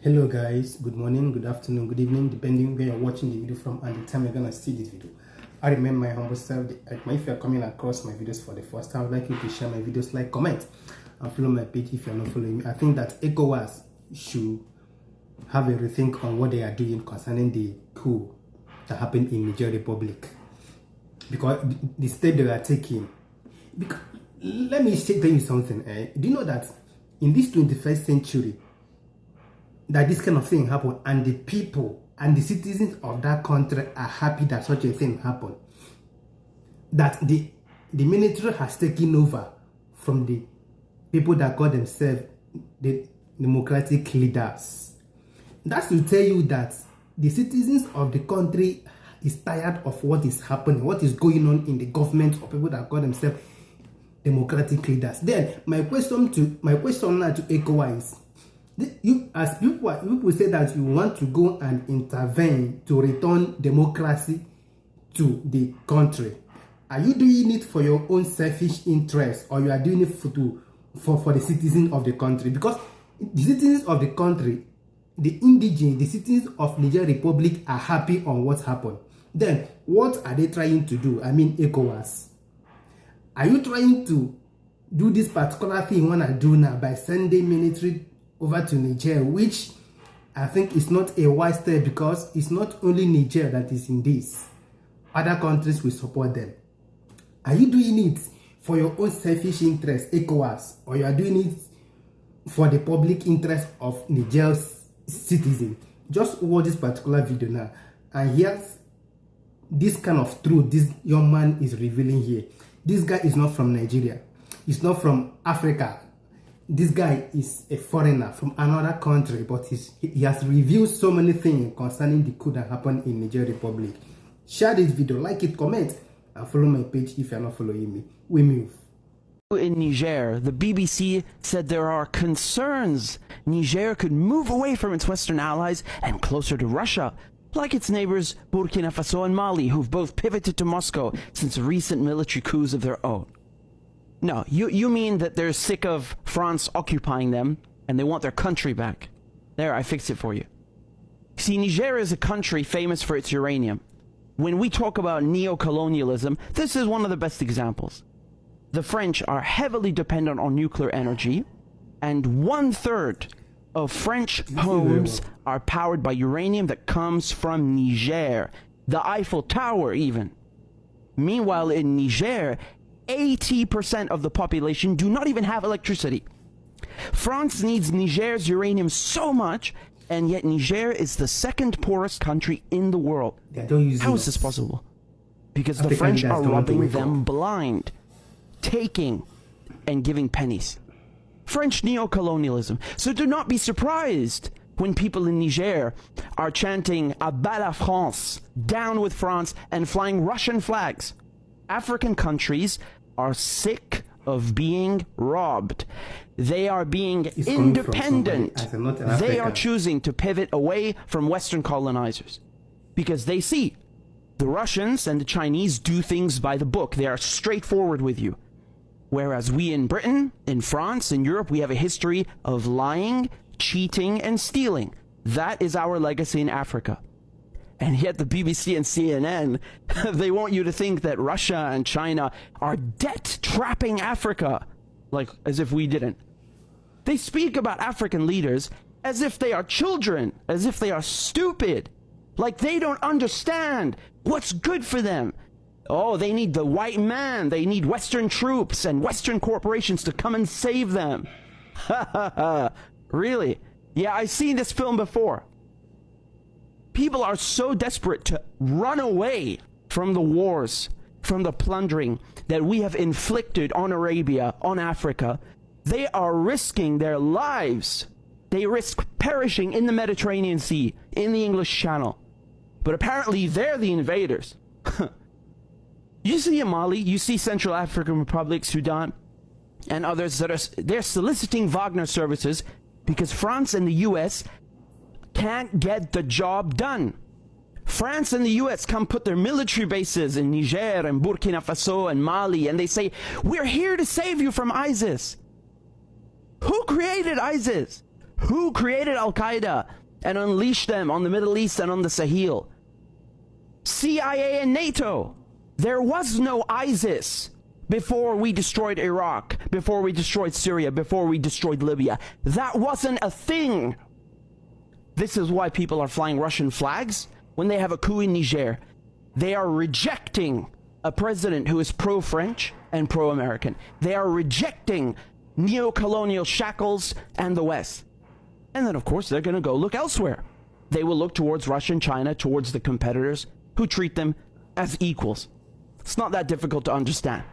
Hello guys, good morning, good afternoon, good evening, depending where you're watching the video from and the time you're gonna see this video. I remain my humble self. If you're coming across my videos for the first time, I would like you to share my videos, like, comment, and follow my page if you're not following me. I think that ECOWAS should have a rethink on what they are doing concerning the coup that happened in Niger Republic, because the step they are taking. Because, let me tell you something. Do you know that in this 21st century, that this kind of thing happened, and the people and the citizens of that country are happy that such a thing happened? That the military has taken over from the people that call themselves the democratic leaders. That's to tell you that the citizens of the country is tired of what is happening, what is going on in the government of people that call themselves democratic leaders. Then my question now to ECOWAS is, as people say that you want to go and intervene to return democracy to the country, are you doing it for your own selfish interest, or you are doing it for the citizens of the country? Because the citizens of the country, the indigenous, the citizens of Niger Republic are happy on what happened. Then what are they trying to do? I mean, ECOWAS, are you trying to do this particular thing you want to do now by sending military over to Niger, which I think is not a wise step, because it's not only Niger that is in this. Other countries will support them. Are you doing it for your own selfish interest, ECOWAS, or you are doing it for the public interest of Niger's citizens? Just watch this particular video now, and here's this kind of truth this young man is revealing here. This guy is not from Nigeria. He's not from Africa. This guy is a foreigner from another country, but he has revealed so many things concerning the coup that happened in Niger Republic. Share this video, like it, comment, and follow my page if you're not following me. We move. In Niger, the BBC said there are concerns Niger could move away from its Western allies and closer to Russia, like its neighbors Burkina Faso and Mali, who've both pivoted to Moscow since recent military coups of their own. No, you mean that they're sick of France occupying them and they want their country back. There, I fixed it for you. See, Niger is a country famous for its uranium. When we talk about neo-colonialism, this is one of the best examples. The French are heavily dependent on nuclear energy, and 1/3 of French homes are powered by uranium that comes from Niger. The Eiffel Tower, even. Meanwhile, in Niger, 80% of the population do not even have electricity. France needs Niger's uranium so much, and yet Niger is the second poorest country in the world. How is this possible? Because the French are robbing them blind, taking and giving pennies. French neo-colonialism. So do not be surprised when people in Niger are chanting "À bas la France," down with France, and flying Russian flags. African countries are sick of being robbed. They are being independent. They are choosing to pivot away from Western colonizers because they see the Russians and the Chinese do things by the book. They are straightforward with you. Whereas we in Britain, in France, in Europe, we have a history of lying, cheating, and stealing. That is our legacy in Africa. And yet the BBC and CNN, they want you to think that Russia and China are debt-trapping Africa, like as if we didn't. They speak about African leaders as if they are children, as if they are stupid, like they don't understand what's good for them. Oh, they need the white man, they need Western troops and Western corporations to come and save them. Ha ha ha. Really? Yeah, I've seen this film before. People are so desperate to run away from the wars, from the plundering that we have inflicted on Arabia, on Africa. They are risking their lives. They risk perishing in the Mediterranean Sea, in the English Channel. But apparently they're the invaders. You see in Mali, you see Central African Republic, Sudan, and others they're soliciting Wagner services because France and the US can't get the job done. France and the US come put their military bases in Niger and Burkina Faso and Mali, and they say, "We're here to save you from ISIS." Who created ISIS? Who created Al-Qaeda and unleashed them on the Middle East and on the Sahel? CIA and NATO. There was no ISIS before we destroyed Iraq, before we destroyed Syria, before we destroyed Libya. That wasn't a thing. This is why people are flying Russian flags when they have a coup in Niger. They are rejecting a president who is pro-French and pro-American. They are rejecting neo-colonial shackles and the West. And then, of course, they're going to go look elsewhere. They will look towards Russia and China, towards the competitors who treat them as equals. It's not that difficult to understand.